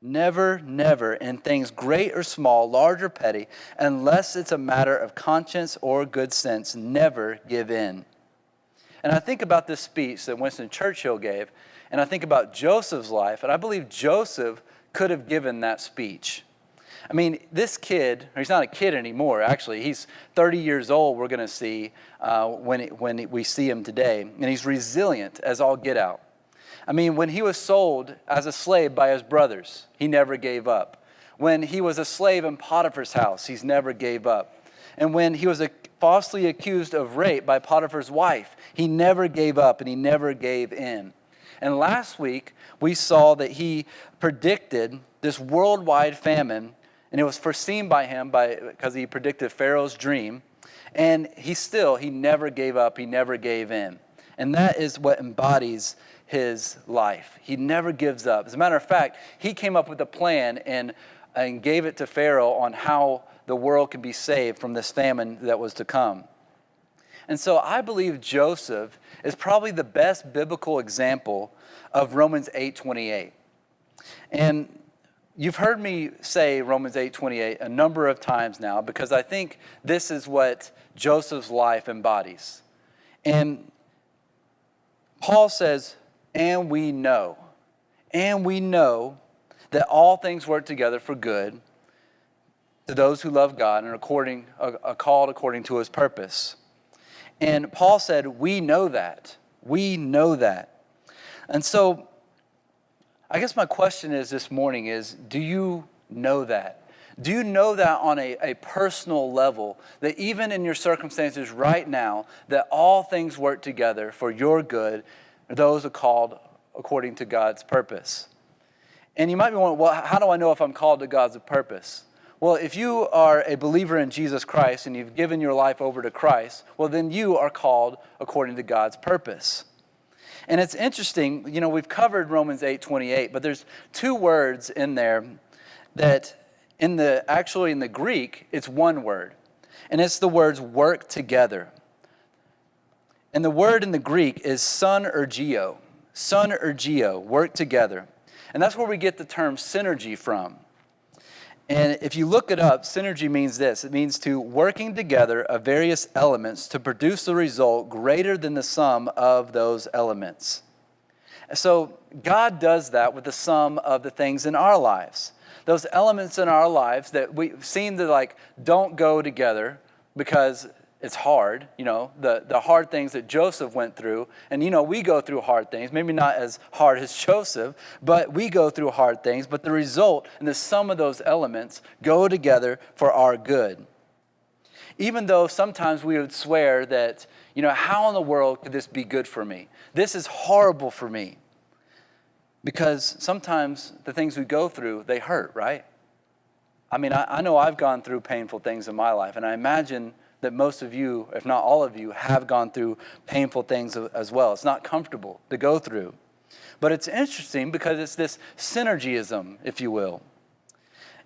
Never, never, in things great or small, large or petty, unless it's a matter of conscience or good sense, never give in. And I think about this speech that Winston Churchill gave, and I think about Joseph's life, and I believe Joseph could have given that speech. I mean, this kid, he's not a kid anymore, actually. He's 30 years old, we're going to see when we see him today. And he's resilient as all get out. I mean, when he was sold as a slave by his brothers, he never gave up. When he was a slave in Potiphar's house, he's never gave up. And when he was falsely accused of rape by Potiphar's wife, he never gave up and he never gave in. And last week, we saw that he predicted this worldwide famine, and it was foreseen by him because he predicted Pharaoh's dream. And he never gave up, he never gave in. And that is what embodies his life. He never gives up. As a matter of fact, he came up with a plan and gave it to Pharaoh on how the world could be saved from this famine that was to come. And so I believe Joseph is probably the best biblical example of Romans 8:28. And you've heard me say Romans 8:28 a number of times now because I think this is what Joseph's life embodies. And Paul says, and we know that all things work together for good to those who love God and are called according to his purpose. And Paul said, we know that. We know that. And so I guess my question is this morning is, do you know that? Do you know that on a personal level, that even in your circumstances right now, that all things work together for your good, those are called according to God's purpose? And you might be wondering, well, how do I know if I'm called to God's purpose? Well, if you are a believer in Jesus Christ and you've given your life over to Christ, well, then you are called according to God's purpose. And it's interesting, we've covered Romans 8:28, but there's two words in there that in the Greek, it's one word. And it's the words work together. And the word in the Greek is synergio. Synergio, work together. And that's where we get the term synergy from. And if you look it up, synergy means this. It means to working together of various elements to produce a result greater than the sum of those elements. So God does that with the sum of the things in our lives. Those elements in our lives that we seem to don't go together because it's hard, the hard things that Joseph went through. And, we go through hard things, maybe not as hard as Joseph, but we go through hard things. But the result and the sum of those elements go together for our good. Even though sometimes we would swear that, how in the world could this be good for me? This is horrible for me. Because sometimes the things we go through, they hurt, right? I mean, I know I've gone through painful things in my life, and I imagine that most of you, if not all of you, have gone through painful things as well. It's not comfortable to go through. But it's interesting because it's this synergism, if you will.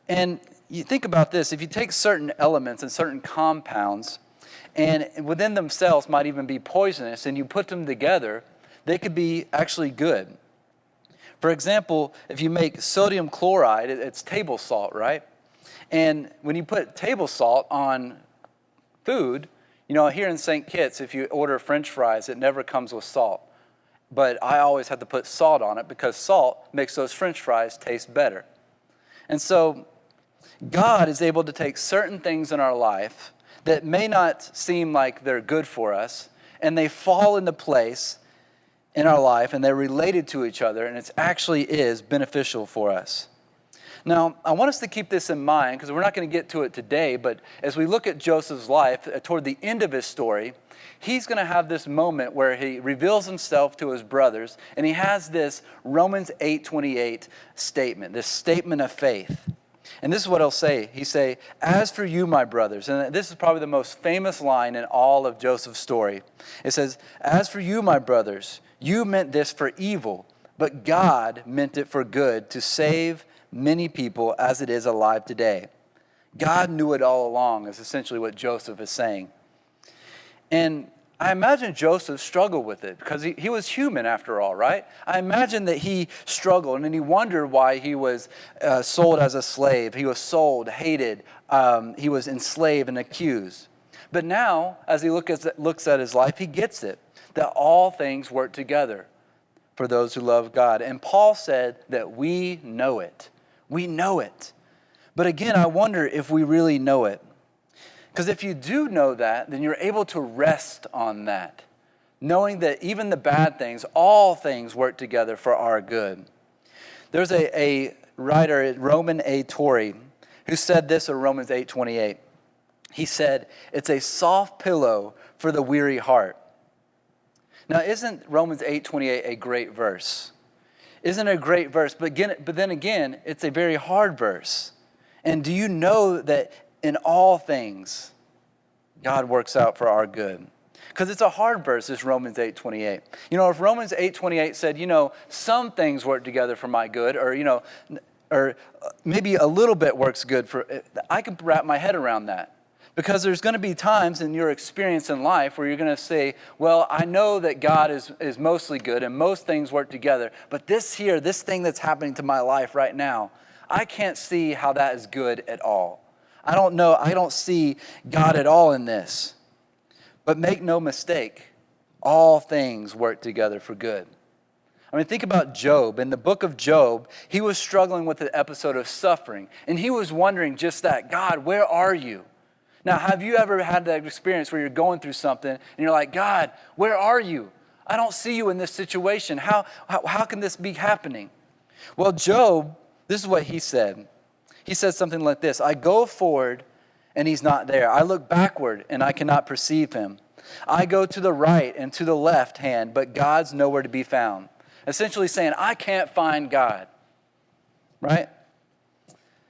And you think about this, if you take certain elements and certain compounds, and within themselves might even be poisonous, and you put them together, they could be actually good. For example, if you make sodium chloride, it's table salt, right? And when you put table salt on food, here in St. Kitts, if you order French fries, it never comes with salt. But I always have to put salt on it because salt makes those French fries taste better. And so God is able to take certain things in our life that may not seem like they're good for us, and they fall into place in our life, and they're related to each other, and it actually is beneficial for us. Now, I want us to keep this in mind because we're not going to get to it today, but as we look at Joseph's life, toward the end of his story, he's going to have this moment where he reveals himself to his brothers, and he has this Romans 8:28 statement, this statement of faith. And this is what he'll say. He say, as for you, my brothers, and this is probably the most famous line in all of Joseph's story. It says, as for you, my brothers, you meant this for evil, but God meant it for good to save many people as it is alive today. God knew it all along is essentially what Joseph is saying. And I imagine Joseph struggled with it because he was human after all, right? I imagine that he struggled and he wondered why he was sold as a slave. He was sold, hated, he was enslaved and accused. But now, as he looks at his life, he gets it, that all things work together for those who love God. And Paul said that we know it. We know it. But again, I wonder if we really know it. Because if you do know that, then you're able to rest on that, knowing that even the bad things, all things work together for our good. There's a writer, Roman A. Torrey, who said this in Romans 8:28. He said, "It's a soft pillow for the weary heart." Now, isn't Romans 8:28 a great verse? Isn't it a great verse? But then again, it's a very hard verse. And do you know that in all things, God works out for our good? Because it's a hard verse, this Romans 8:28. If Romans 8:28 said, some things work together for my good, or maybe a little bit works good I can wrap my head around that. Because there's going to be times in your experience in life where you're going to say, well, I know that God is mostly good and most things work together, but this thing that's happening to my life right now, I can't see how that is good at all. I don't see God at all in this. But make no mistake, all things work together for good. Think about Job. In the book of Job, he was struggling with an episode of suffering, and he was wondering just that, God, where are you? Now, have you ever had that experience where you're going through something and you're like, God, where are you? I don't see you in this situation. How can this be happening? Well, Job, this is what he said. He said something like this: I go forward and he's not there. I look backward and I cannot perceive him. I go to the right and to the left hand, but God's nowhere to be found. Essentially saying, I can't find God. Right?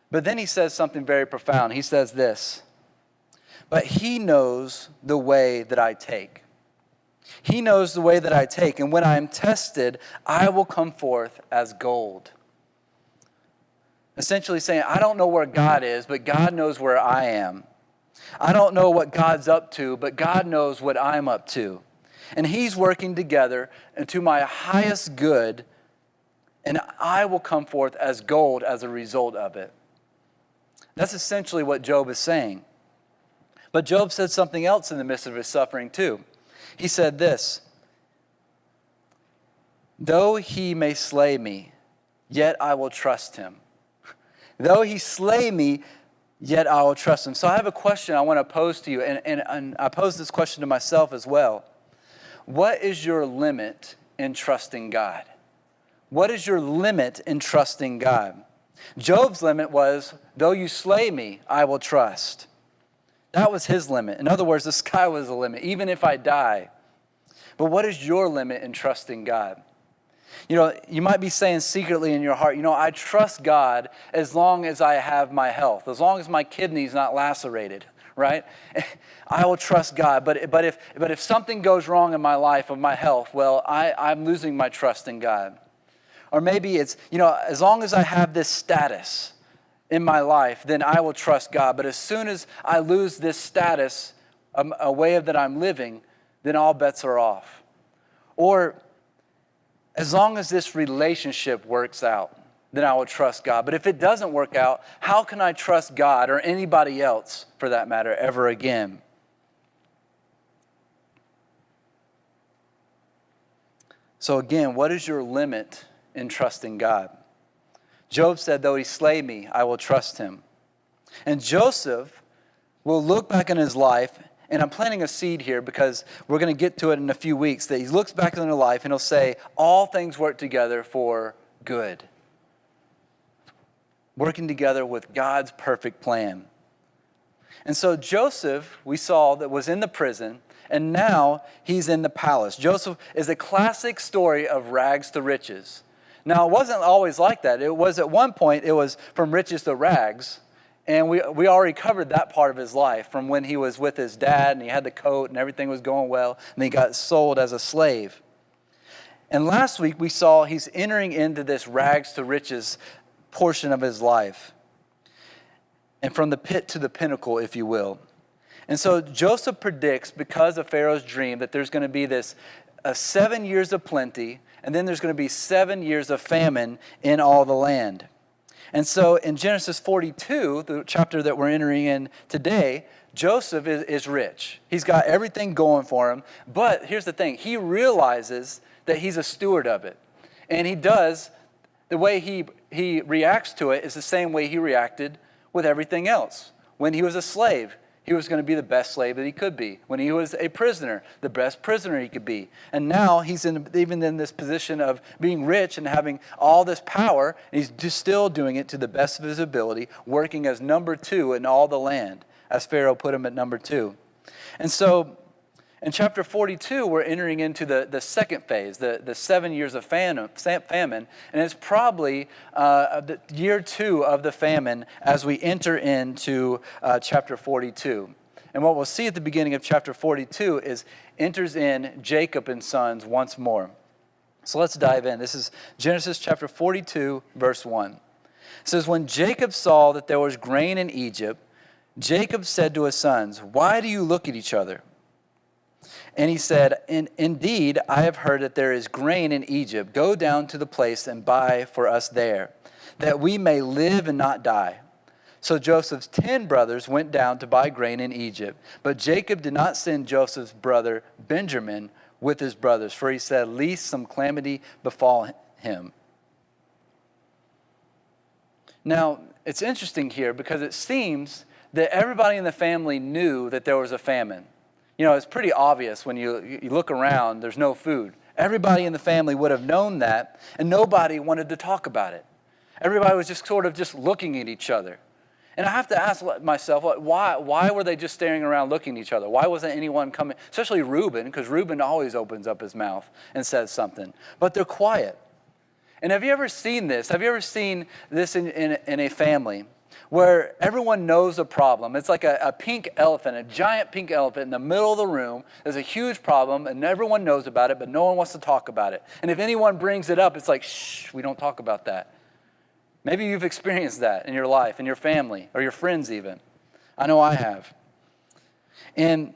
But then he says something very profound. He says this: but he knows the way that I take. He knows the way that I take, and when I am tested, I will come forth as gold. Essentially saying, I don't know where God is, but God knows where I am. I don't know what God's up to, but God knows what I'm up to. And he's working together to my highest good, and I will come forth as gold as a result of it. That's essentially what Job is saying. But Job said something else in the midst of his suffering too. He said this: though he may slay me, yet I will trust him. Though he slay me, yet I will trust him. So I have a question I want to pose to you, and I pose this question to myself as well. What is your limit in trusting God? What is your limit in trusting God? Job's limit was, though you slay me, I will trust. That was his limit. In other words, the sky was the limit, even if I die. But what is your limit in trusting God? You might be saying secretly in your heart, I trust God as long as I have my health, as long as my kidney's not lacerated, right? I will trust God. But if something goes wrong in my life, of my health, well, I'm losing my trust in God. Or maybe it's, as long as I have this status in my life, then I will trust God. But as soon as I lose this status, a way that I'm living, then all bets are off. Or as long as this relationship works out, then I will trust God. But if it doesn't work out, how can I trust God, or anybody else for that matter, ever again? So again, what is your limit in trusting God? Job said, though he slay me, I will trust him. And Joseph will look back in his life, and I'm planting a seed here because we're going to get to it in a few weeks, that he looks back in his life and he'll say, all things work together for good. Working together with God's perfect plan. And so Joseph, we saw, that was in the prison, and now he's in the palace. Joseph is a classic story of rags to riches. Now, it wasn't always like that. It was at one point, it was from riches to rags. And we already covered that part of his life, from when he was with his dad and he had the coat and everything was going well, and he got sold as a slave. And last week we saw he's entering into this rags to riches portion of his life. And from the pit to the pinnacle, if you will. And so Joseph predicts, because of Pharaoh's dream, that there's going to be this 7 years of plenty, and then there's going to be 7 years of famine in all the land. And so in Genesis 42, the chapter that we're entering in today, Joseph is rich. He's got everything going for him. But here's the thing. He realizes that he's a steward of it. And he does, the way he reacts to it is the same way he reacted with everything else. When he was a slave, he was going to be the best slave that he could be. When he was a prisoner, the best prisoner he could be. And now he's even in this position of being rich and having all this power, and he's just still doing it to the best of his ability, working as number 2 in all the land, as Pharaoh put him at number 2. And so in chapter 42, we're entering into the second phase, the 7 years of famine, and it's probably the year 2 of the famine as we enter into chapter 42. And what we'll see at the beginning of chapter 42 is enters in Jacob and sons once more. So let's dive in. This is Genesis chapter 42, verse 1. It says, "When Jacob saw that there was grain in Egypt, Jacob said to his sons, 'Why do you look at each other?' And he said, 'Indeed, I have heard that there is grain in Egypt. Go down to the place and buy for us there, that we may live and not die.' So Joseph's 10 brothers went down to buy grain in Egypt. But Jacob did not send Joseph's brother Benjamin with his brothers, for he said, 'Lest some calamity befall him.'" Now, it's interesting here because it seems that everybody in the family knew that there was a famine. You know, it's pretty obvious when you look around, there's no food. Everybody in the family would have known that, and nobody wanted to talk about it. Everybody was just sort of just looking at each other. And I have to ask myself, why were they just staring around looking at each other? Why wasn't anyone coming, especially Reuben, because Reuben always opens up his mouth and says something. But they're quiet. And have you ever seen this? Have you ever seen this in a family where everyone knows a problem? It's like a pink elephant, a giant pink elephant in the middle of the room. There's a huge problem, and everyone knows about it, but no one wants to talk about it. And if anyone brings it up, it's like, shh, we don't talk about that. Maybe you've experienced that in your life, in your family, or your friends even. I know I have. And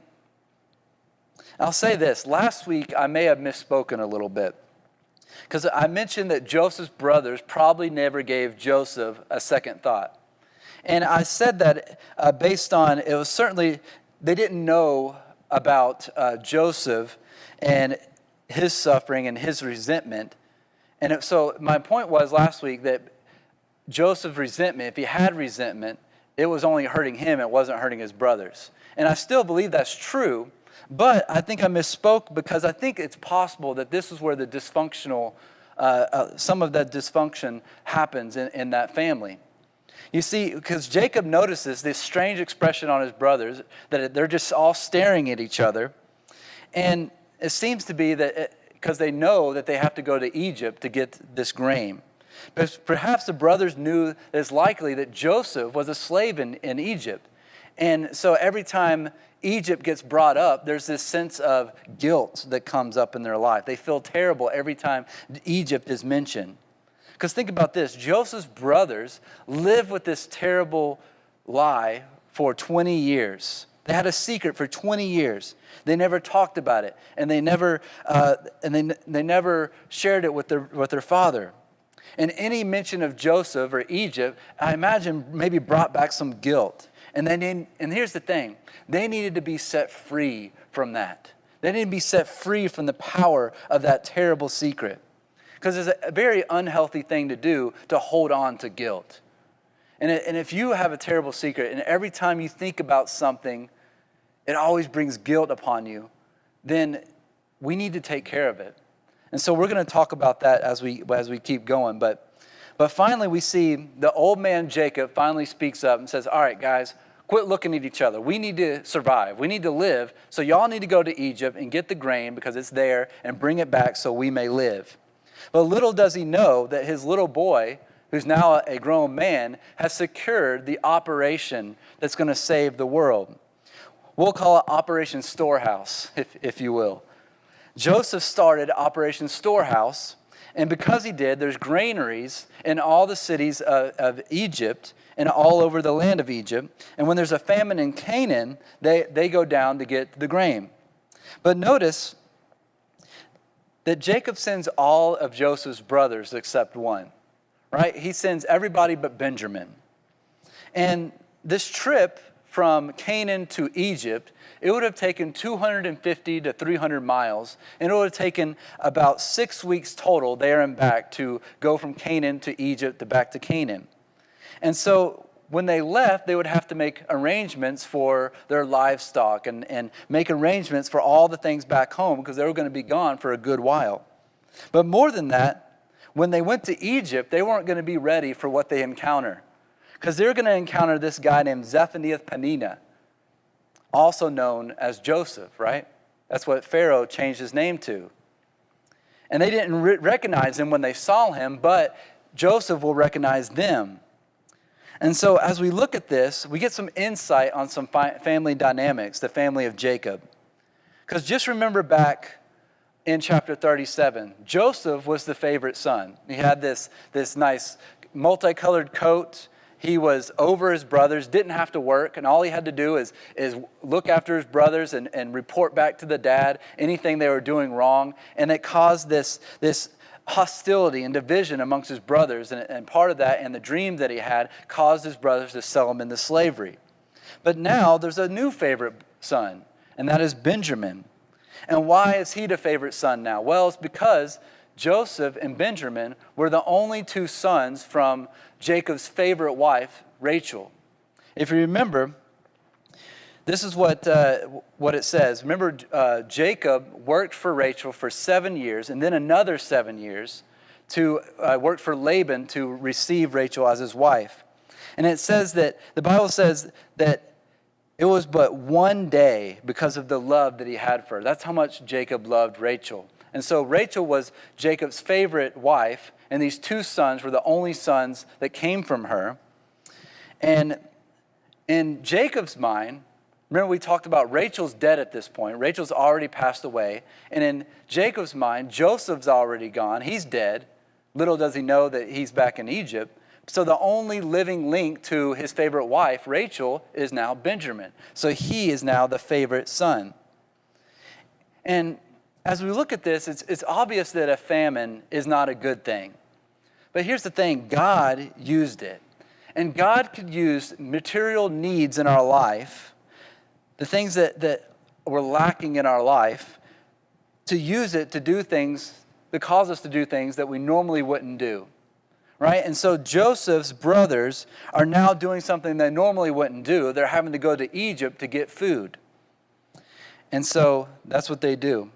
I'll say this. Last week, I may have misspoken a little bit, because I mentioned that Joseph's brothers probably never gave Joseph a second thought. And I said that based on, it was certainly, they didn't know about Joseph and his suffering and his resentment. And so my point was last week that Joseph's resentment, if he had resentment, it was only hurting him, it wasn't hurting his brothers. And I still believe that's true, but I think I misspoke because I think it's possible that this is where the dysfunctional, some of that dysfunction happens in that family. You see, because Jacob notices this strange expression on his brothers, that they're just all staring at each other. And it seems to be that because they know that they have to go to Egypt to get this grain. But perhaps the brothers knew that it's likely that Joseph was a slave in Egypt. And so every time Egypt gets brought up, there's this sense of guilt that comes up in their life. They feel terrible every time Egypt is mentioned. Because think about this, Joseph's brothers lived with this terrible lie for 20 years. They had a secret for 20 years. They never talked about it, and they never shared it with their father. And any mention of Joseph or Egypt, I imagine, maybe brought back some guilt. And here's the thing, they needed to be set free from that. They needed to be set free from the power of that terrible secret. Because it's a very unhealthy thing to do, to hold on to guilt. And if you have a terrible secret, and every time you think about something, it always brings guilt upon you, then we need to take care of it. And so we're going to talk about that as we keep going. But finally we see the old man Jacob finally speaks up and says, all right, guys, quit looking at each other. We need to survive. We need to live. So y'all need to go to Egypt and get the grain because it's there and bring it back so we may live. But little does he know that his little boy, who's now a grown man, has secured the operation that's going to save the world. We'll call it Operation Storehouse, if you will. Joseph started Operation Storehouse, And because he did, there's granaries in all the cities of Egypt and all over the land of Egypt. And when there's a famine in Canaan, they go down to get the grain. But notice that Jacob sends all of Joseph's brothers except one, right? He sends everybody but Benjamin. And this trip from Canaan to Egypt, it would have taken 250 to 300 miles, and it would have taken about 6 weeks total there and back to go from Canaan to Egypt to back to Canaan. And so when they left, they would have to make arrangements for their livestock and make arrangements for all the things back home because they were going to be gone for a good while. But more than that, when they went to Egypt, they weren't going to be ready for what they encounter. Because they're going to encounter this guy named Zephaniah-Peninnah, also known as Joseph, right? That's what Pharaoh changed his name to. And they didn't recognize him when they saw him, but Joseph will recognize them. And so as we look at this, we get some insight on some family dynamics, the family of Jacob. Because just remember back in chapter 37, Joseph was the favorite son. He had this nice multicolored coat. He was over his brothers, didn't have to work, and all he had to do is look after his brothers and report back to the dad anything they were doing wrong. And it caused this hostility and division amongst his brothers. And part of that and the dream that he had caused his brothers to sell him into slavery. But now there's a new favorite son, and that is Benjamin. And why is he the favorite son now? Well, it's because Joseph and Benjamin were the only two sons from Jacob's favorite wife, Rachel. If you remember, this is what it says. Remember, Jacob worked for Rachel for 7 years, and then another 7 years to work for Laban to receive Rachel as his wife. And it says that, the Bible says that it was but one day because of the love that he had for her. That's how much Jacob loved Rachel. And so Rachel was Jacob's favorite wife, and these two sons were the only sons that came from her. And in Jacob's mind, remember we talked about Rachel's dead at this point. Rachel's already passed away. And in Jacob's mind, Joseph's already gone. He's dead. Little does he know that he's back in Egypt. So the only living link to his favorite wife, Rachel, is now Benjamin. So he is now the favorite son. And as we look at this, it's obvious that a famine is not a good thing. But here's the thing, God used it. And God could use material needs in our life, the things that were lacking in our life, to use it to do things, that cause us to do things that we normally wouldn't do. Right? And so Joseph's brothers are now doing something they normally wouldn't do. They're having to go to Egypt to get food. And so that's what they do.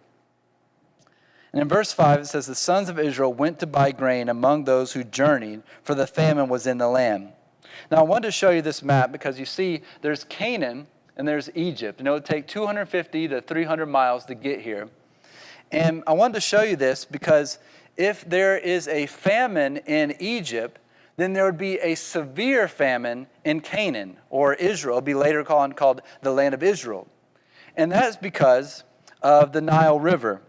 And in verse 5, it says, the sons of Israel went to buy grain among those who journeyed, for the famine was in the land. Now, I wanted to show you this map because you see there's Canaan and there's Egypt. And it would take 250 to 300 miles to get here. And I wanted to show you this because if there is a famine in Egypt, then there would be a severe famine in Canaan, or Israel. It would be later called the land of Israel. And that is because of the Nile River.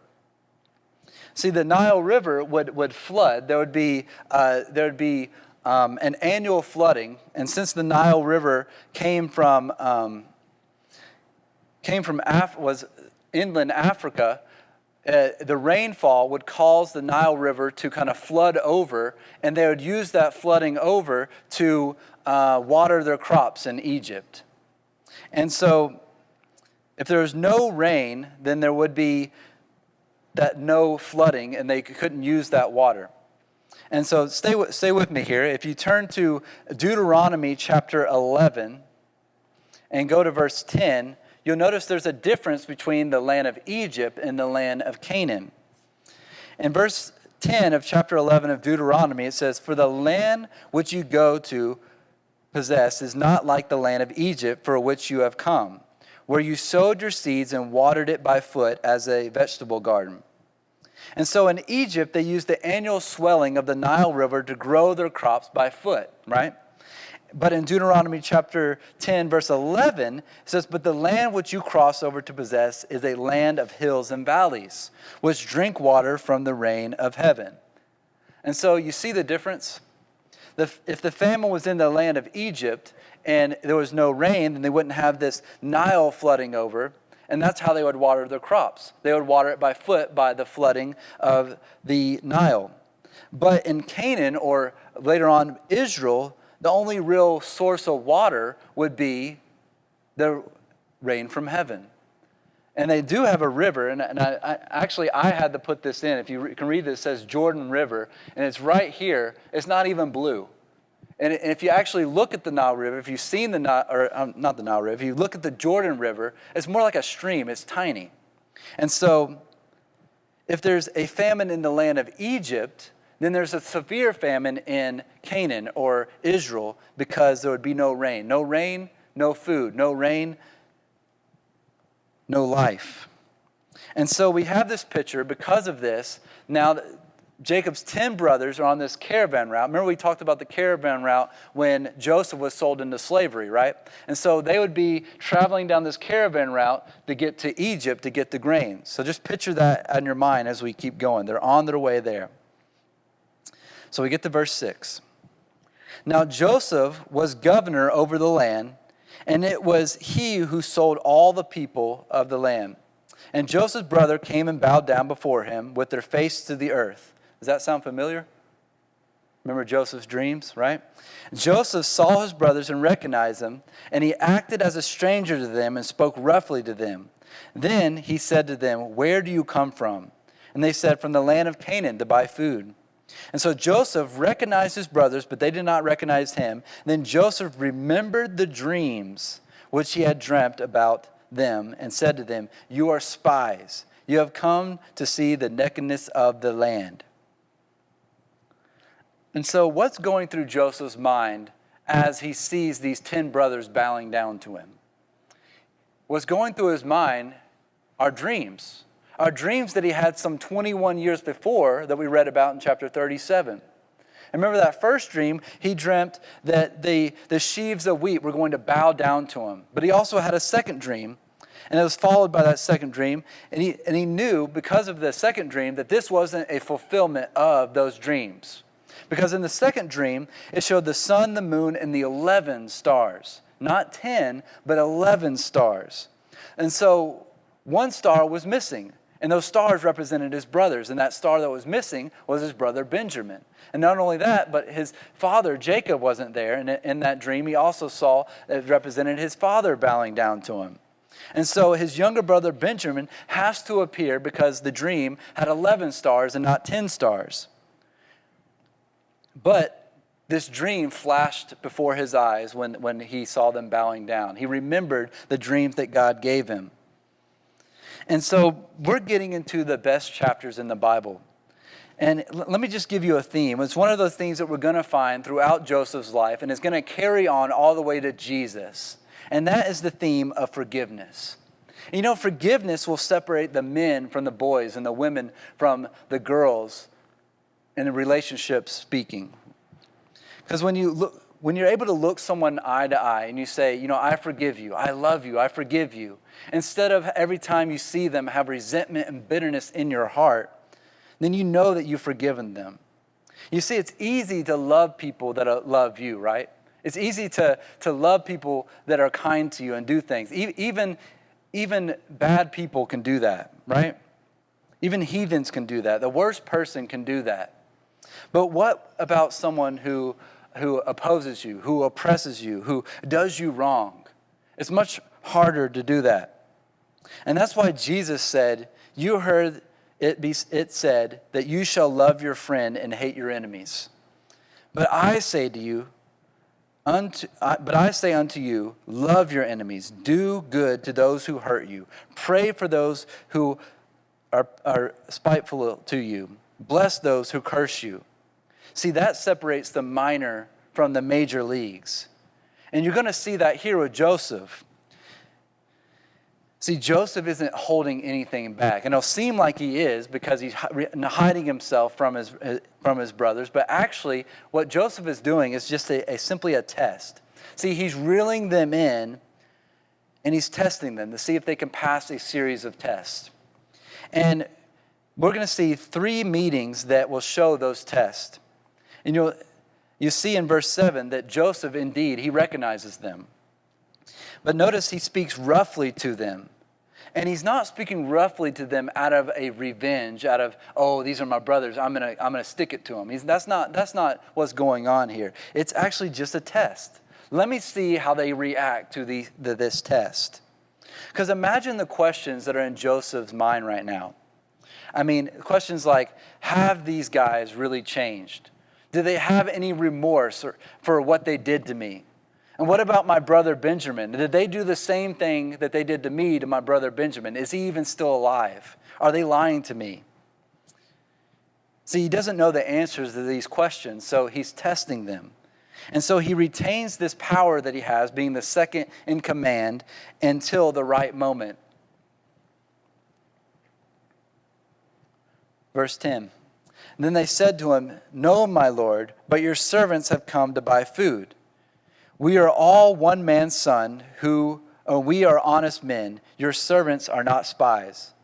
See, the Nile River would flood. There would be an annual flooding, and since the Nile River was inland Africa, the rainfall would cause the Nile River to kind of flood over, and they would use that flooding over to water their crops in Egypt. And so, if there was no rain, then there would be that no flooding, and they couldn't use that water. And so stay with me here. If you turn to Deuteronomy chapter 11 and go to verse 10, you'll notice there's a difference between the land of Egypt and the land of Canaan. In verse 10 of chapter 11 of Deuteronomy, it says, for the land which you go to possess is not like the land of Egypt for which you have come, where you sowed your seeds and watered it by foot as a vegetable garden. And so in Egypt, they used the annual swelling of the Nile River to grow their crops by foot, right? But in Deuteronomy chapter 10, verse 11, it says, but the land which you cross over to possess is a land of hills and valleys, which drink water from the rain of heaven. And so you see the difference? If the famine was in the land of Egypt and there was no rain, then they wouldn't have this Nile flooding over, and that's how they would water their crops. They would water it by foot by the flooding of the Nile. But in Canaan, or later on Israel, the only real source of water would be the rain from heaven. And they do have a river, and I had to put this in. If you can read this, it says Jordan River, and it's right here. It's not even blue. And if you actually look at the Nile River, if you've seen the Nile, or not the Nile River, if you look at the Jordan River, it's more like a stream. It's tiny. And so if there's a famine in the land of Egypt, then there's a severe famine in Canaan or Israel because there would be no rain. No rain, no food. No rain, no life. And so we have this picture because of this. Now, Jacob's 10 brothers are on this caravan route. Remember we talked about the caravan route when Joseph was sold into slavery, right? And so they would be traveling down this caravan route to get to Egypt to get the grain. So just picture that in your mind as we keep going. They're on their way there. So we get to verse 6. Now Joseph was governor over the land, and it was he who sold all the people of the land. And Joseph's brother came and bowed down before him with their face to the earth. Does that sound familiar? Remember Joseph's dreams, right? Joseph saw his brothers and recognized them, and he acted as a stranger to them and spoke roughly to them. Then he said to them, "Where do you come from?" And they said, "From the land of Canaan to buy food." And so Joseph recognized his brothers, but they did not recognize him. Then Joseph remembered the dreams which he had dreamt about them and said to them, "You are spies. You have come to see the nakedness of the land." And so what's going through Joseph's mind as he sees these 10 brothers bowing down to him? What's going through his mind are dreams. Are dreams that he had some 21 years before that we read about in chapter 37. And remember that first dream, he dreamt that the sheaves of wheat were going to bow down to him. But he also had a second dream, and it was followed by that second dream. And he knew because of the second dream that this wasn't a fulfillment of those dreams. Because in the second dream, it showed the sun, the moon, and the 11 stars. Not 10, but 11 stars. And so one star was missing. And those stars represented his brothers. And that star that was missing was his brother Benjamin. And not only that, but his father Jacob wasn't there. And in that dream, he also saw that it represented his father bowing down to him. And so his younger brother Benjamin has to appear because the dream had 11 stars and not 10 stars. But this dream flashed before his eyes when he saw them bowing down. He remembered the dreams that God gave him. And so we're getting into the best chapters in the Bible. And let me just give you a theme. It's one of those things that we're going to find throughout Joseph's life, and it's going to carry on all the way to Jesus. And that is the theme of forgiveness. And you know, forgiveness will separate the men from the boys and the women from the girls in the relationship speaking. Because when you're able to look someone eye to eye and you say, you know, I forgive you, I love you, I forgive you, instead of every time you see them have resentment and bitterness in your heart, then you know that you've forgiven them. You see, it's easy to love people that love you, right? It's easy to love people that are kind to you and do things. Even bad people can do that, right? Even heathens can do that. The worst person can do that. But what about someone who opposes you, who oppresses you, who does you wrong? It's much harder to do that. And that's why Jesus said, you heard it said that you shall love your friend and hate your enemies. But I say unto you, love your enemies, do good to those who hurt you, pray for those who are spiteful to you, bless those who curse you. See, that separates the minor from the major leagues. And you're going to see that here with Joseph. See, Joseph isn't holding anything back. And it'll seem like he is because he's hiding himself from his brothers. But actually, what Joseph is doing is just simply a test. See, he's reeling them in, and he's testing them to see if they can pass a series of tests. And we're going to see 3 meetings that will show those tests. And you see in verse 7 that Joseph, indeed, he recognizes them. But notice he speaks roughly to them. And he's not speaking roughly to them out of a revenge, out of, oh, these are my brothers, I'm gonna stick it to them. That's not what's going on here. It's actually just a test. Let me see how they react to this test. Because imagine the questions that are in Joseph's mind right now. I mean, questions like, have these guys really changed? Do they have any remorse for what they did to me? And what about my brother Benjamin? Did they do the same thing that they did to me to my brother Benjamin? Is he even still alive? Are they lying to me? See, he doesn't know the answers to these questions, so he's testing them. And so he retains this power that he has, being the second in command, until the right moment. Verse 10. Then they said to him, "No, my lord, but your servants have come to buy food. We are all one man's son, we are honest men. Your servants are not spies."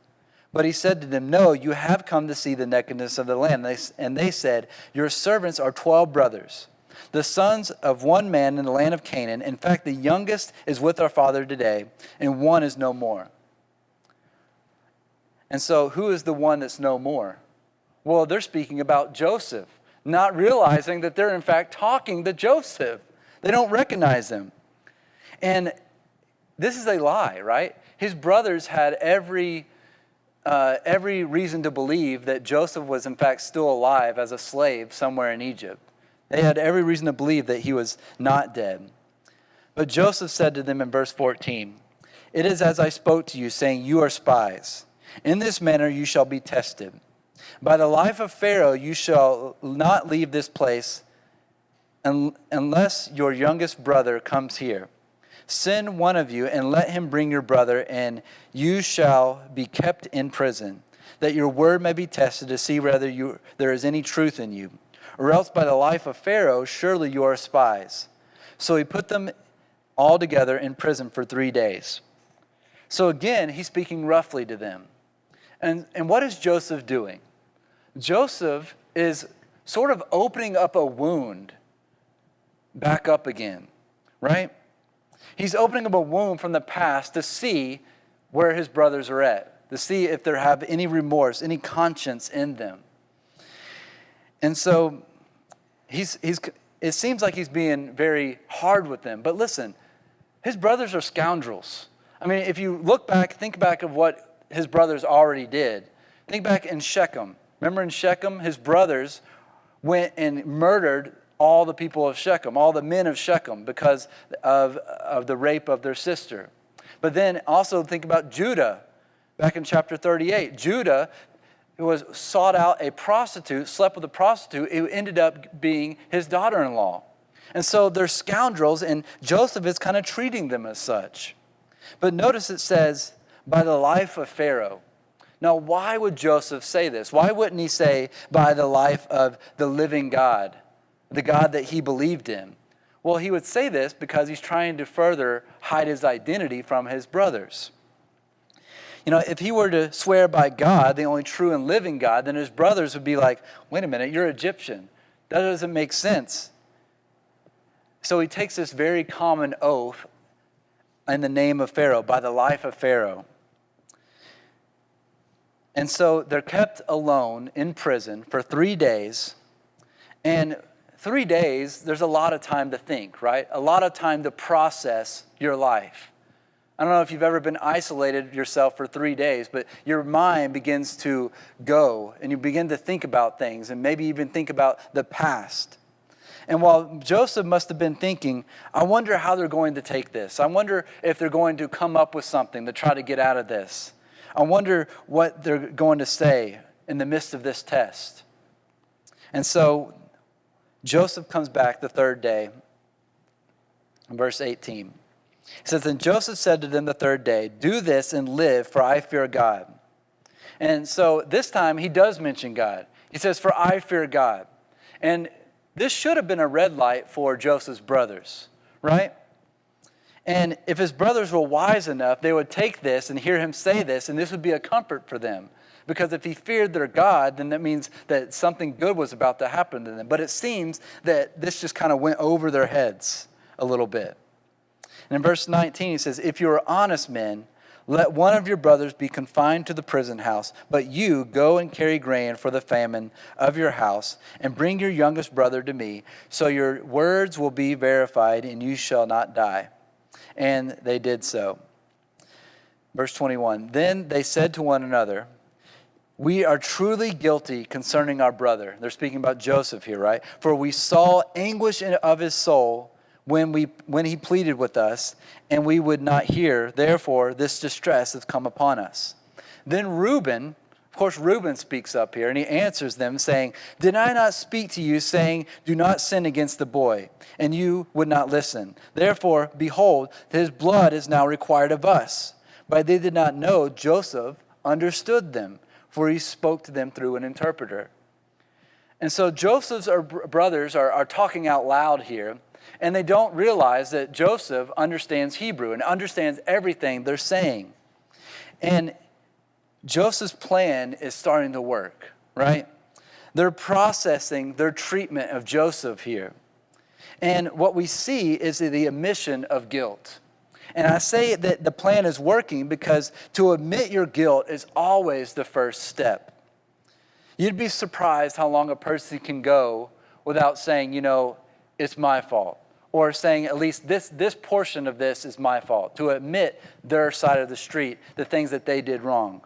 But he said to them, "No, you have come to see the nakedness of the land." And they said, "Your servants are 12 brothers, the sons of one man in the land of Canaan. In fact, the youngest is with our father today, and one is no more." And so who is the one that's no more? Well, they're speaking about Joseph, not realizing that they're in fact talking to Joseph. They don't recognize him. And this is a lie, right? His brothers had every reason to believe that Joseph was in fact still alive as a slave somewhere in Egypt. They had every reason to believe that he was not dead. But Joseph said to them in verse 14, "It is as I spoke to you, saying, you are spies. In this manner you shall be tested. By the life of Pharaoh you shall not leave this place unless your youngest brother comes here. Send one of you and let him bring your brother, and you shall be kept in prison, that your word may be tested to see whether there is any truth in you. Or else by the life of Pharaoh, surely you are spies." So he put them all together in prison for 3 days. So again, he's speaking roughly to them. And what is Joseph doing? Joseph is sort of opening up a wound back up again, right? He's opening up a wound from the past to see where his brothers are at, to see if they have any remorse, any conscience in them. And so it seems like he's being very hard with them. But listen, his brothers are scoundrels. I mean, if you look back, think back of what his brothers already did. Think back in Shechem. Remember in Shechem, his brothers went and murdered all the people of Shechem, all the men of Shechem, because of the rape of their sister. But then also think about Judah, back in chapter 38. Judah, who sought out a prostitute, slept with a prostitute, who ended up being his daughter-in-law. And so they're scoundrels, and Joseph is kind of treating them as such. But notice it says, by the life of Pharaoh. Now, why would Joseph say this? Why wouldn't he say, by the life of the living God, the God that he believed in? Well, he would say this because he's trying to further hide his identity from his brothers. You know, if he were to swear by God, the only true and living God, then his brothers would be like, wait a minute, you're Egyptian. That doesn't make sense. So he takes this very common oath in the name of Pharaoh, by the life of Pharaoh. And so they're kept alone in prison for 3 days. And 3 days, there's a lot of time to think, right? A lot of time to process your life. I don't know if you've ever been isolated yourself for 3 days, but your mind begins to go and you begin to think about things and maybe even think about the past. And while Joseph must have been thinking, I wonder how they're going to take this. I wonder if they're going to come up with something to try to get out of this. I wonder what they're going to say in the midst of this test. And so Joseph comes back the 3rd day, in verse 18. It says, "Then Joseph said to them the 3rd day, 'Do this and live, for I fear God.'" And so this time he does mention God. He says, "For I fear God." And this should have been a red light for Joseph's brothers, right? And if his brothers were wise enough, they would take this and hear him say this, and this would be a comfort for them. Because if he feared their God, then that means that something good was about to happen to them. But it seems that this just kind of went over their heads a little bit. And in verse 19, he says, if you are honest men, let one of your brothers be confined to the prison house, but you go and carry grain for the famine of your house, and bring your youngest brother to me, so your words will be verified, and you shall not die. And they did so. Verse 21, then they said to one another, we are truly guilty concerning our brother. They're speaking about Joseph here, right? For we saw anguish of his soul when he pleaded with us, and we would not hear. Therefore, this distress has come upon us. Then Reuben, of course, Reuben speaks up here, and he answers them, saying, did I not speak to you, saying, do not sin against the boy? And you would not listen. Therefore, behold, his blood is now required of us. But they did not know Joseph understood them, for he spoke to them through an interpreter. And so Joseph's brothers are talking out loud here, and they don't realize that Joseph understands Hebrew and understands everything they're saying. And Joseph's plan is starting to work, right? They're processing their treatment of Joseph here. And what we see is the omission of guilt. And I say that the plan is working because to admit your guilt is always the first step. You'd be surprised how long a person can go without saying, it's my fault. Or saying, at least this portion of this is my fault. To admit their side of the street, the things that they did wrong.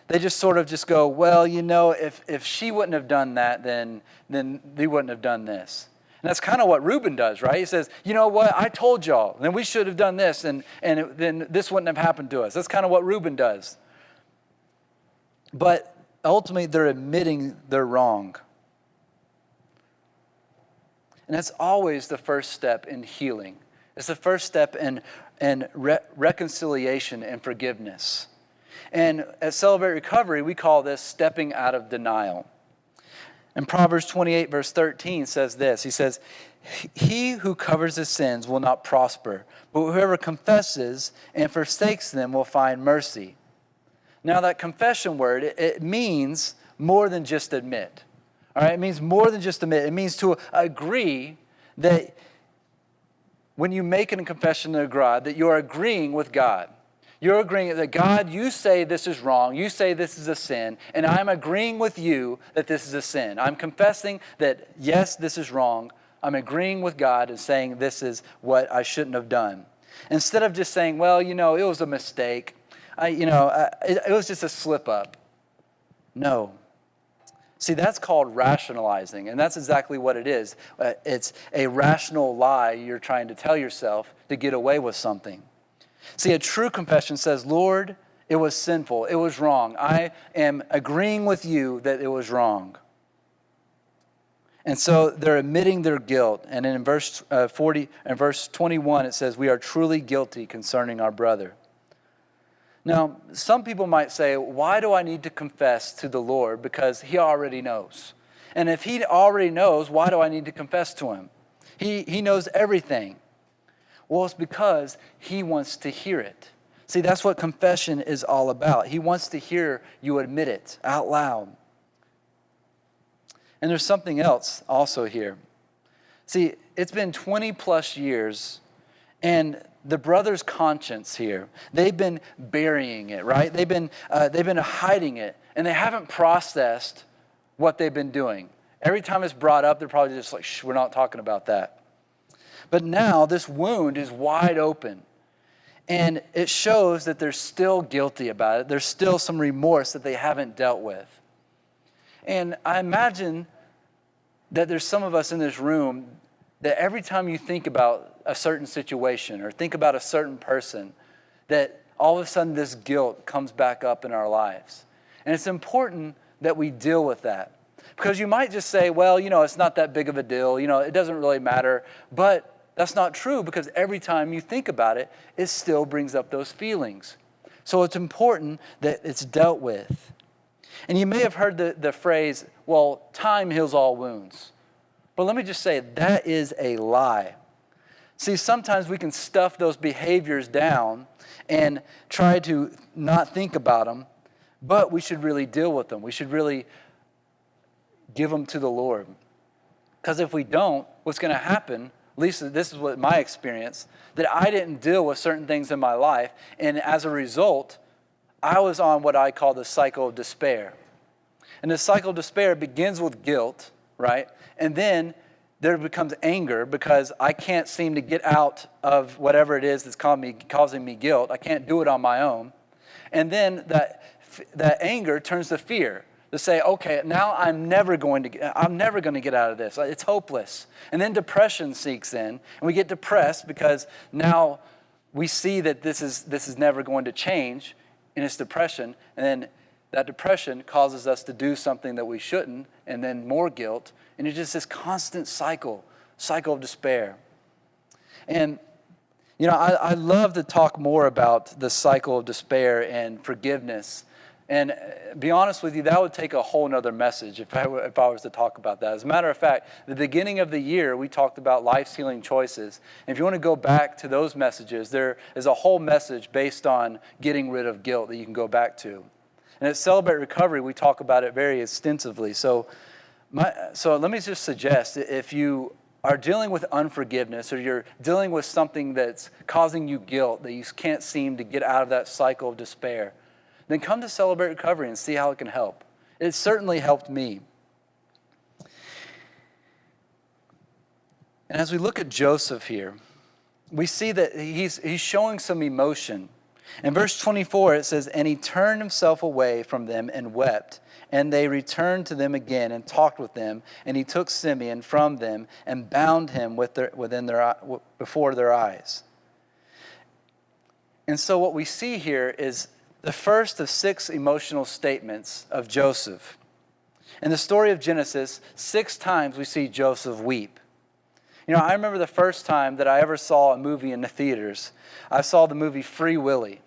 They just sort of just go, well, if she wouldn't have done that, then they wouldn't have done this. And that's kind of what Reuben does, right? He says, you know what, I told y'all, then we should have done this, and then this wouldn't have happened to us. That's kind of what Reuben does. But ultimately, they're admitting they're wrong. And that's always the first step in healing. It's the first step in reconciliation and forgiveness. And at Celebrate Recovery, we call this stepping out of denial. And Proverbs 28, verse 13 says this. He says, he who covers his sins will not prosper, but whoever confesses and forsakes them will find mercy. Now that confession word, it means more than just admit. All right, it means more than just admit. It means to agree that when you make a confession to God, that you're agreeing with God. You're agreeing that, God, you say this is wrong. You say this is a sin. And I'm agreeing with you that this is a sin. I'm confessing that, yes, this is wrong. I'm agreeing with God and saying this is what I shouldn't have done. Instead of just saying, well, it was a mistake. It was just a slip up. No. See, that's called rationalizing, and that's exactly what it is. It's a rational lie you're trying to tell yourself to get away with something. See, a true confession says, Lord, it was sinful. It was wrong. I am agreeing with you that it was wrong. And so they're admitting their guilt. And in verse 21, it says, we are truly guilty concerning our brother. Now, some people might say, why do I need to confess to the Lord? Because he already knows. And if he already knows, why do I need to confess to him? He knows everything. Well, it's because he wants to hear it. See, that's what confession is all about. He wants to hear you admit it out loud. And there's something else also here. See, it's been 20 plus years, and the brother's conscience here, they've been burying it, right? They've been hiding it, and they haven't processed what they've been doing. Every time it's brought up, they're probably just like, shh, we're not talking about that. But now this wound is wide open, and it shows that they're still guilty about it. There's still some remorse that they haven't dealt with. And I imagine that there's some of us in this room that every time you think about a certain situation or think about a certain person, that all of a sudden this guilt comes back up in our lives. And it's important that we deal with that. Because you might just say, well, it's not that big of a deal. It doesn't really matter. But that's not true, because every time you think about it, it still brings up those feelings. So it's important that it's dealt with. And you may have heard the phrase, well, time heals all wounds. But let me just say, that is a lie. See, sometimes we can stuff those behaviors down and try to not think about them. But we should really deal with them. We should really give them to the Lord. Because if we don't, what's going to happen, at least this is what my experience, that I didn't deal with certain things in my life, and as a result, I was on what I call the cycle of despair. And the cycle of despair begins with guilt, right? And then there becomes anger because I can't seem to get out of whatever it is that's causing me guilt. I can't do it on my own. And then that anger turns to fear. To say, okay, now I'm never going to get out of this. It's hopeless. And then depression seeks in, and we get depressed because now we see that this is never going to change, and it's depression. And then that depression causes us to do something that we shouldn't, and then more guilt. And it's just this constant cycle of despair. And I love to talk more about the cycle of despair and forgiveness. And be honest with you, that would take a whole nother message if I was to talk about that. As a matter of fact, the beginning of the year, we talked about life's healing choices. And if you want to go back to those messages, there is a whole message based on getting rid of guilt that you can go back to. And at Celebrate Recovery, we talk about it very extensively. So let me just suggest, if you are dealing with unforgiveness or you're dealing with something that's causing you guilt, that you can't seem to get out of that cycle of despair, then come to Celebrate Recovery and see how it can help. It certainly helped me. And as we look at Joseph here, we see that he's showing some emotion. In verse 24, it says, "And he turned himself away from them and wept. And they returned to them again and talked with them. And he took Simeon from them and bound him before their eyes." And so what we see here is the first of 6 emotional statements of Joseph. In the story of Genesis, 6 times we see Joseph weep. I remember the first time that I ever saw a movie in the theaters. I saw the movie Free Willy,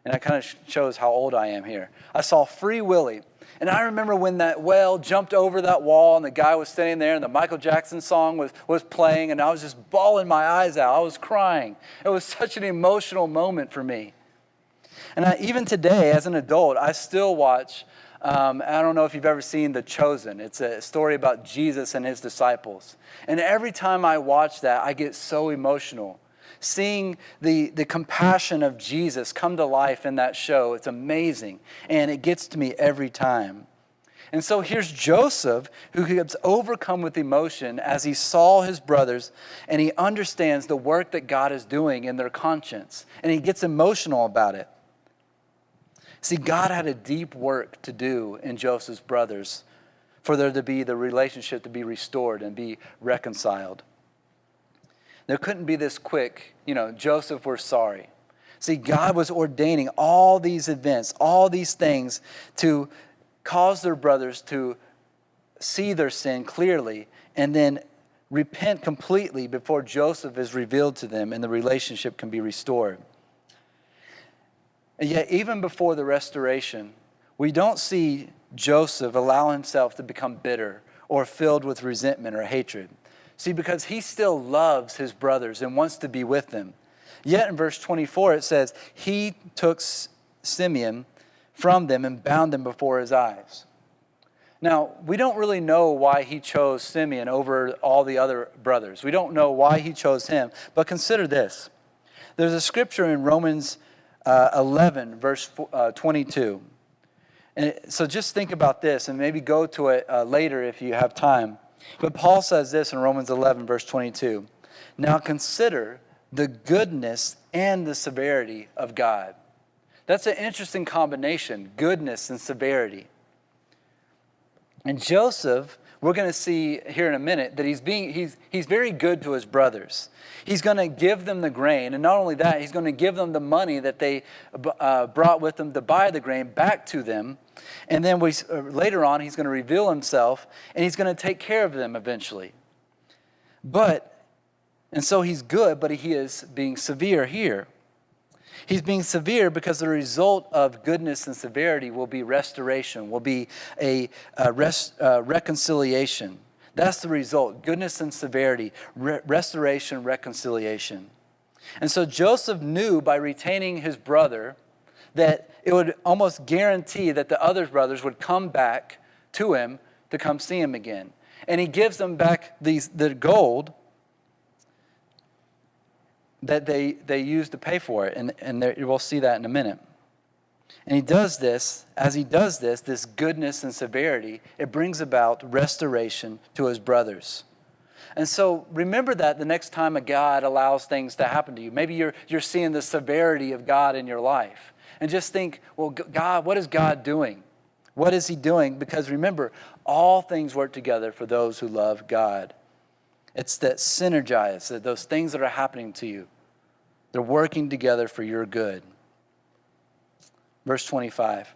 and that kind of shows how old I am here. I saw Free Willy, and I remember when that whale jumped over that wall and the guy was standing there and the Michael Jackson song was playing, and I was just bawling my eyes out. I was crying. It was such an emotional moment for me. And even today, as an adult, I still watch, I don't know if you've ever seen The Chosen. It's a story about Jesus and his disciples. And every time I watch that, I get so emotional. Seeing the compassion of Jesus come to life in that show, it's amazing. And it gets to me every time. And so here's Joseph, who gets overcome with emotion as he saw his brothers, and he understands the work that God is doing in their conscience. And he gets emotional about it. See, God had a deep work to do in Joseph's brothers for there to be the relationship to be restored and be reconciled. There couldn't be this quick, Joseph, we're sorry. See, God was ordaining all these events, all these things to cause their brothers to see their sin clearly and then repent completely before Joseph is revealed to them and the relationship can be restored. And yet, even before the restoration, we don't see Joseph allow himself to become bitter or filled with resentment or hatred. See, because he still loves his brothers and wants to be with them. Yet in verse 24, it says, he took Simeon from them and bound him before his eyes. Now, we don't really know why he chose Simeon over all the other brothers. We don't know why he chose him. But consider this. There's a scripture in Romans 11, verse 22. And so just think about this and maybe go to it later if you have time. But Paul says this in Romans 11, verse 22. "Now consider the goodness and the severity of God." That's an interesting combination, goodness and severity. And Joseph, we're going to see here in a minute that he's very good to his brothers. He's going to give them the grain, and not only that, he's going to give them the money that they brought with them to buy the grain back to them. And then later on, he's going to reveal himself, and he's going to take care of them eventually. And so he's good, but he is being severe here. He's being severe because the result of goodness and severity will be restoration, will be a reconciliation. That's the result, goodness and severity, restoration, reconciliation. And so Joseph knew by retaining his brother that it would almost guarantee that the other brothers would come back to him to come see him again. And he gives them back the gold that they used to pay for it. And we'll see that in a minute. And he does this, as he does this goodness and severity, it brings about restoration to his brothers. And so remember that the next time a God allows things to happen to you. Maybe you're seeing the severity of God in your life. And just think, well, God, what is God doing? What is he doing? Because remember, all things work together for those who love God. It's that synergize, that those things that are happening to you, they're working together for your good. Verse 25.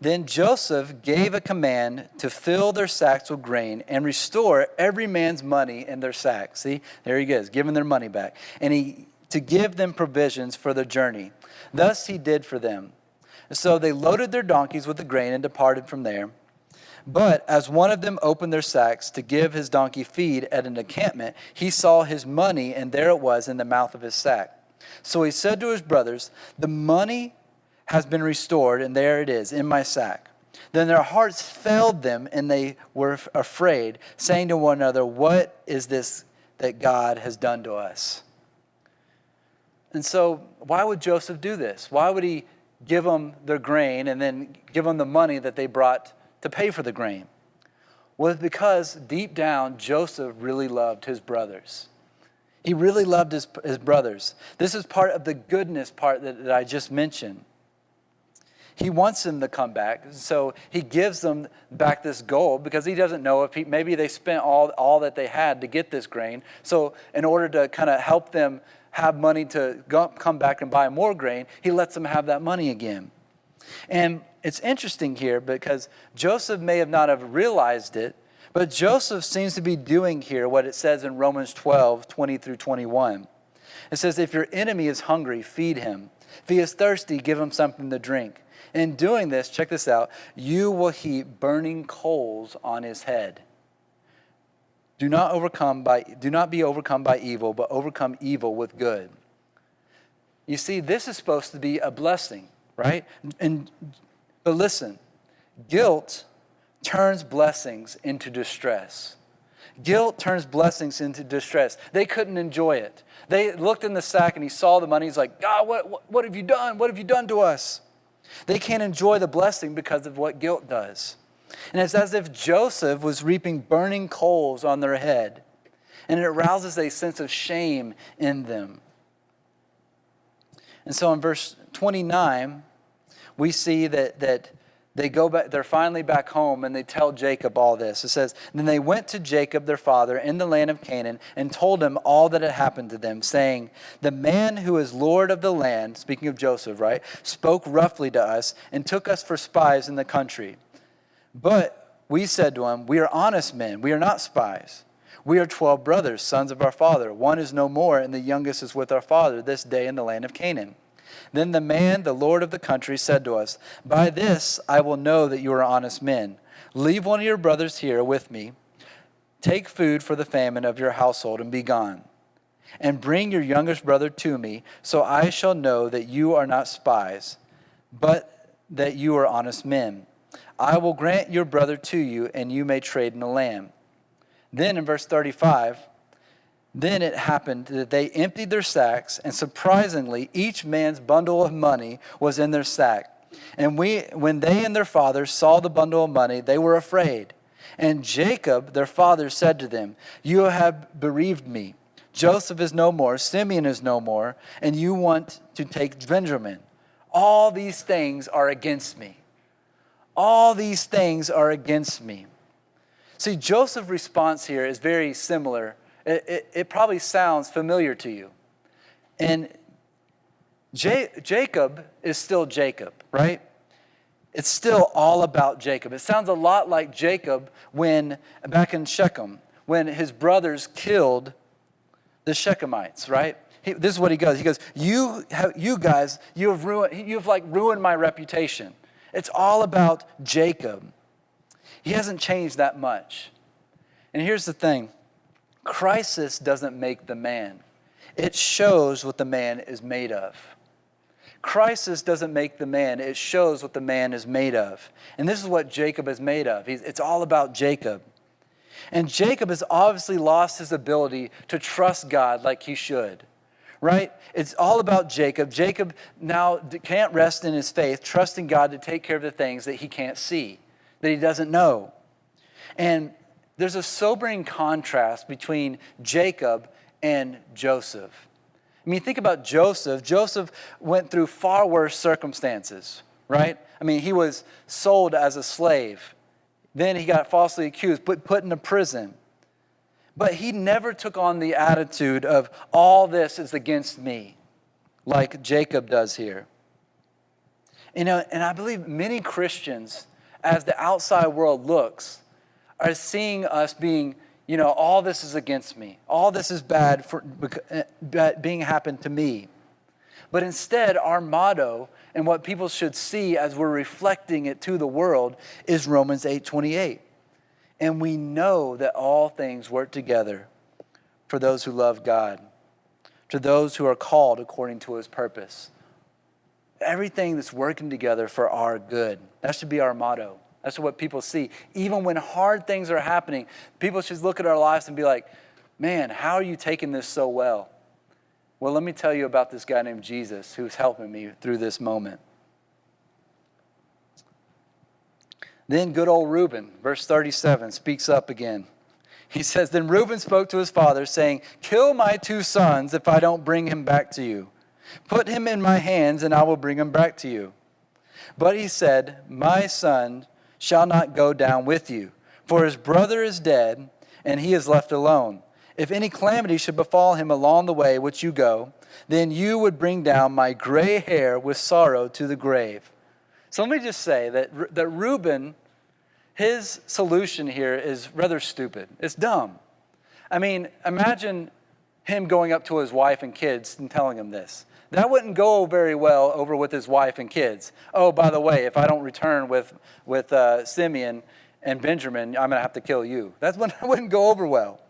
Then Joseph gave a command to fill their sacks with grain and restore every man's money in their sack. See, there he goes, giving their money back. And to give them provisions for the journey. Thus he did for them. So they loaded their donkeys with the grain and departed from there. But as one of them opened their sacks to give his donkey feed at an encampment, he saw his money, and there it was in the mouth of his sack. So he said to his brothers, the money has been restored, and there it is in my sack. Then their hearts failed them, and they were afraid, saying to one another, what is this that God has done to us? And so why would Joseph do this? Why would he give them their grain and then give them the money that they brought to pay for the grain? Well, it's because deep down, Joseph really loved his brothers. He really loved his brothers. This is part of the goodness part that I just mentioned. He wants them to come back, so he gives them back this gold because he doesn't know if maybe they spent all that they had to get this grain. So in order to kind of help them have money to come back and buy more grain, he lets them have that money again. And it's interesting here because Joseph may have not have realized it, but Joseph seems to be doing here what it says in Romans 12, 20 through 21. It says, if your enemy is hungry, feed him. If he is thirsty, give him something to drink. In doing this, check this out, you will heap burning coals on his head. Do not be overcome by evil, but overcome evil with good. You see, this is supposed to be a blessing, right? But listen, guilt turns blessings into distress. Guilt turns blessings into distress. They couldn't enjoy it. They looked in the sack and he saw the money. He's like, God, what have you done? What have you done to us? They can't enjoy the blessing because of what guilt does. And it's as if Joseph was reaping burning coals on their head. And it arouses a sense of shame in them. And so in verse 29, we see that they go back, they're finally back home, and they tell Jacob all this. It says, then they went to Jacob, their father, in the land of Canaan, and told him all that had happened to them, saying, the man who is Lord of the land, speaking of Joseph, right, spoke roughly to us and took us for spies in the country. But we said to him, we are honest men, we are not spies. We are 12 brothers, sons of our father. One is no more, and the youngest is with our father this day in the land of Canaan. Then the man, the Lord of the country, said to us, by this I will know that you are honest men. Leave one of your brothers here with me. Take food for the famine of your household and be gone. And bring your youngest brother to me, so I shall know that you are not spies, but that you are honest men. I will grant your brother to you, and you may trade in the land. Then in verse 35, then it happened that they emptied their sacks, and surprisingly, each man's bundle of money was in their sack. And when they and their father saw the bundle of money, they were afraid. And Jacob, their father, said to them, you have bereaved me. Joseph is no more, Simeon is no more, and you want to take Benjamin. All these things are against me. All these things are against me. See, Joseph's response here is very similar. It probably sounds familiar to you. And Jacob is still Jacob, right? It's still all about Jacob. It sounds a lot like Jacob when, back in Shechem, when his brothers killed the Shechemites, right? This is what he goes. He goes, you guys, you've ruined my reputation. It's all about Jacob. He hasn't changed that much. And here's the thing. Crisis doesn't make the man. It shows what the man is made of. Crisis doesn't make the man. It shows what the man is made of. And this is what Jacob is made of. It's all about Jacob. And Jacob has obviously lost his ability to trust God like he should, right? It's all about Jacob. Jacob now can't rest in his faith, trusting God to take care of the things that he can't see, that he doesn't know. And there's a sobering contrast between Jacob and Joseph. I mean, think about Joseph. Joseph went through far worse circumstances, right? I mean, he was sold as a slave. Then he got falsely accused, put into prison. But he never took on the attitude of all this is against me, like Jacob does here. You know, and I believe many Christians, as the outside world looks, are seeing us being, you know, all this is against me. All this is bad for being happened to me. But instead, our motto and what people should see as we're reflecting it to the world is Romans 8:28. And we know that all things work together for those who love God, to those who are called according to his purpose. Everything that's working together for our good. That should be our motto. That's what people see. Even when hard things are happening, people should look at our lives and be like, man, how are you taking this so well? Well, let me tell you about this guy named Jesus who's helping me through this moment. Then good old Reuben, verse 37, speaks up again. He says, then Reuben spoke to his father, saying, kill my 2 sons if I don't bring him back to you. Put him in my hands, and I will bring him back to you. But he said, my son shall not go down with you, for his brother is dead, and he is left alone. If any calamity should befall him along the way which you go, then you would bring down my gray hair with sorrow to the grave. So let me just say that Reuben, his solution here is rather stupid. It's dumb. I mean, imagine him going up to his wife and kids and telling them this. That wouldn't go very well over with his wife and kids. Oh, by the way, if I don't return with Simeon and Benjamin, I'm going to have to kill you. That wouldn't go over well.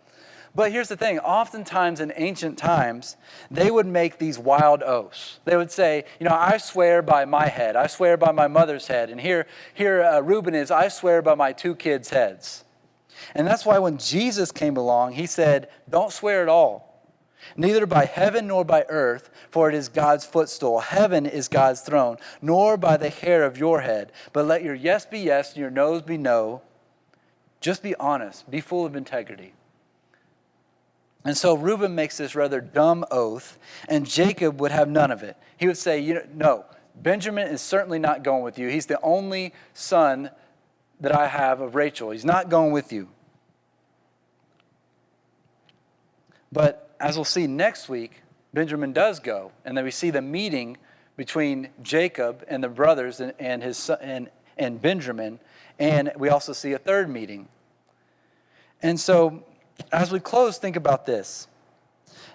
But here's the thing. Oftentimes in ancient times, they would make these wild oaths. They would say, you know, I swear by my head. I swear by my mother's head. And here Reuben is, I swear by my 2 kids' heads. And that's why when Jesus came along, he said, don't swear at all. Neither by heaven nor by earth, for it is God's footstool. Heaven is God's throne, nor by the hair of your head. But let your yes be yes and your no's be no. Just be honest. Be full of integrity. And so Reuben makes this rather dumb oath, and Jacob would have none of it. He would say, no, Benjamin is certainly not going with you. He's the only son that I have of Rachel. He's not going with you. But as we'll see next week, Benjamin does go, and then we see the meeting between Jacob and the brothers and his son and Benjamin, and we also see a third meeting. And so, as we close, think about this.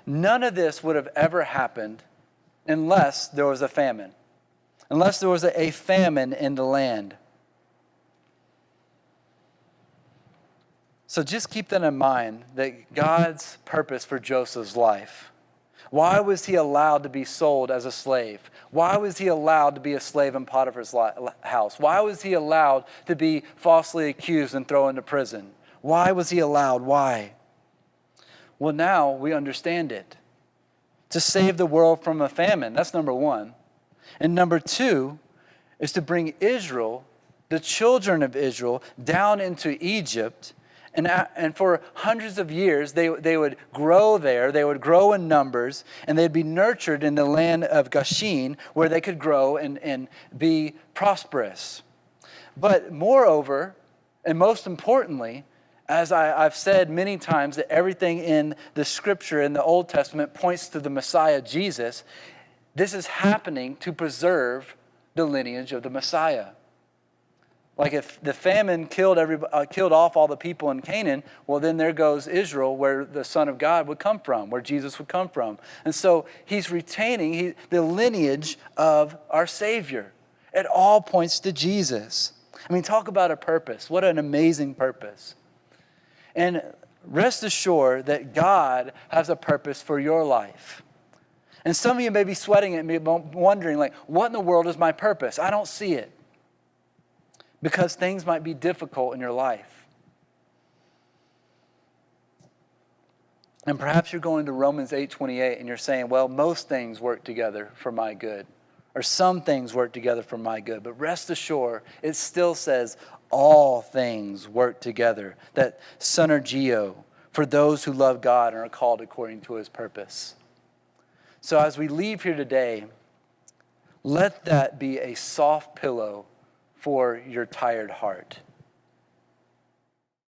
None of this would have ever happened unless there was a famine. Unless there was a famine in the land. So just keep that in mind, that God's purpose for Joseph's life. Why was he allowed to be sold as a slave? Why was he allowed to be a slave in Potiphar's house? Why was he allowed to be falsely accused and thrown into prison? Why was he allowed? Why? Well, now we understand it. To save the world from a famine. That's number 1. And number 2 is to bring Israel, the children of Israel, down into Egypt. And for hundreds of years, they would grow there. They would grow in numbers. And they'd be nurtured in the land of Goshen, where they could grow and be prosperous. But moreover, and most importantly, as I've said many times, that everything in the Scripture in the Old Testament points to the Messiah, Jesus. This is happening to preserve the lineage of the Messiah. Like if the famine killed off all the people in Canaan, well, then there goes Israel, where the Son of God would come from, where Jesus would come from. And so he's retaining the lineage of our Savior. It all points to Jesus. I mean, talk about a purpose. What an amazing purpose. And rest assured that God has a purpose for your life. And some of you may be sweating at me, wondering, like, what in the world is my purpose? I don't see it. Because things might be difficult in your life. And perhaps you're going to Romans 8:28 and you're saying, well, most things work together for my good. Or some things work together for my good. But rest assured, it still says all things work together. That synergio, for those who love God and are called according to his purpose. So as we leave here today, let that be a soft pillow for your tired heart.